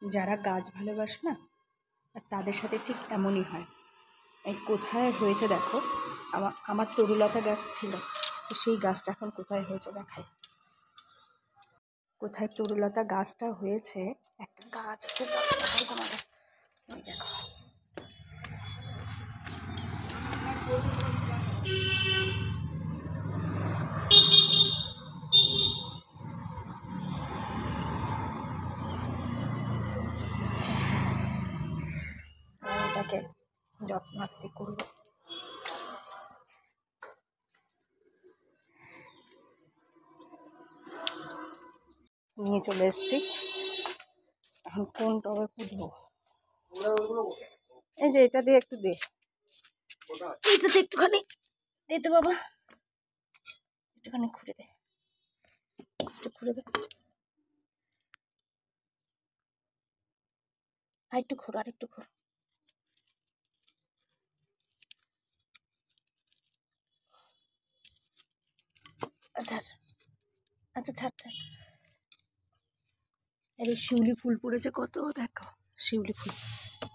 যারা গাছ ভালোবাসে না, আর তাদের সাথে ঠিক এমনই হয়। এই কোথায় হয়েছে দেখো, আমার তরুলতা গাছ ছিল, সেই গাছটা এখন কোথায় হয়েছে দেখাই। কোথায় তরুলতা গাছটা হয়েছে, একটা গাছ আছে দেখাই তোমাদের। দেখো এটাকে যত্নার্থে করবো। নিয়ে চলে এসেছি, এখন কোন টবে পুঁতবো। এই যে এটা দিয়ে একটু দে, এটাতে একটুখানি দে তো বাবা, একটুখানি খুঁড়ে দে, একটু খুঁড়ে দে, আর একটু খোর, আর একটু খোর। আচ্ছা আচ্ছা, ছাড় ছাড়। আরে শিউলি ফুল পড়েছে কত, দেখো শিউলি ফুল,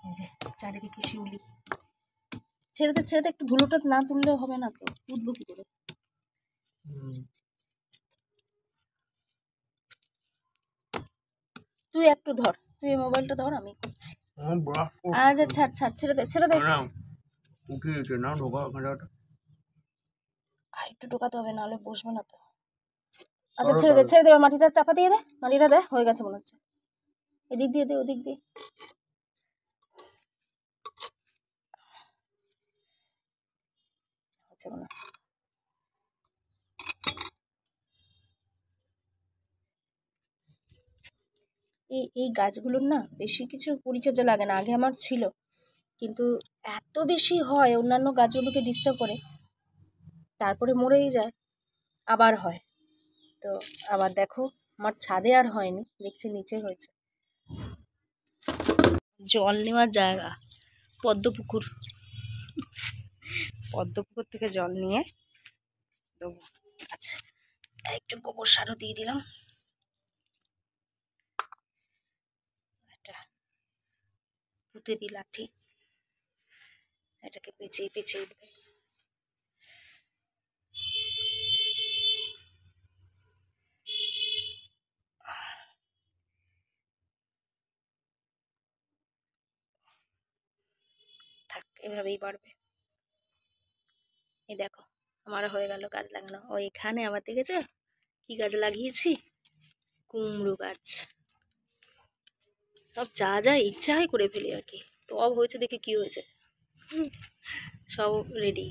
এই যে চারিদিকে শিউলি। ছেড়ে দে ছেড়ে দে, একটু ধুলোটা না তুললে হবে না তো, উঠবো কি করে। তুই একটু ধর, তুই এই মোবাইলটা ধর, আমি করছি। আচ্ছা ছাড় ছাড়, ছেড়ে দে ছেড়ে দে। আর একটু ঢোকাতে হবে, নাহলে বসবে না তো। আচ্ছা ছেড়ে দে ছেড়ে দে, মাটিটা চাপা দিয়ে দে, মাটিটা দে, হয়ে গেছে মনে হচ্ছে। এদিক দিয়ে দে, ওদিক দিয়ে। আচ্ছা মনে এই গাছগুলোর না বেশি কিছু পরিচর্যা লাগে না, আগে আমার ছিল, কিন্তু এত বেশি হয় অন্যান্য গাছগুলোকে ডিস্টার্ব করে, তারপরে মরেই যায়, আবার হয়। তো আবার দেখো আমার ছাদে আর হয়নি, দেখছি নিচে হয়েছে। জল নেওয়ার জায়গা পদ্মপুকুর, পদ্মপুকুর থেকে জল নিয়ে দেবো। আচ্ছা একটু গোবর সারও দিয়ে দিলাম, এটা পুঁতে দিই লাঠি, এটাকে পেঁচিয়ে পেঁচিয়ে উঠবে। থাক, এভাবেই বাড়বে। এই দেখো আমার হয়ে গেল গাছ লাগানো। ওইখানে আবার দেখেছো কি গাছ লাগিয়েছি, কুমড়ো গাছ। সব যা যা ইচ্ছা হয় করে ফেলি আর কি। টব হয়েছে দেখে কি হয়েছে, সব রেডি।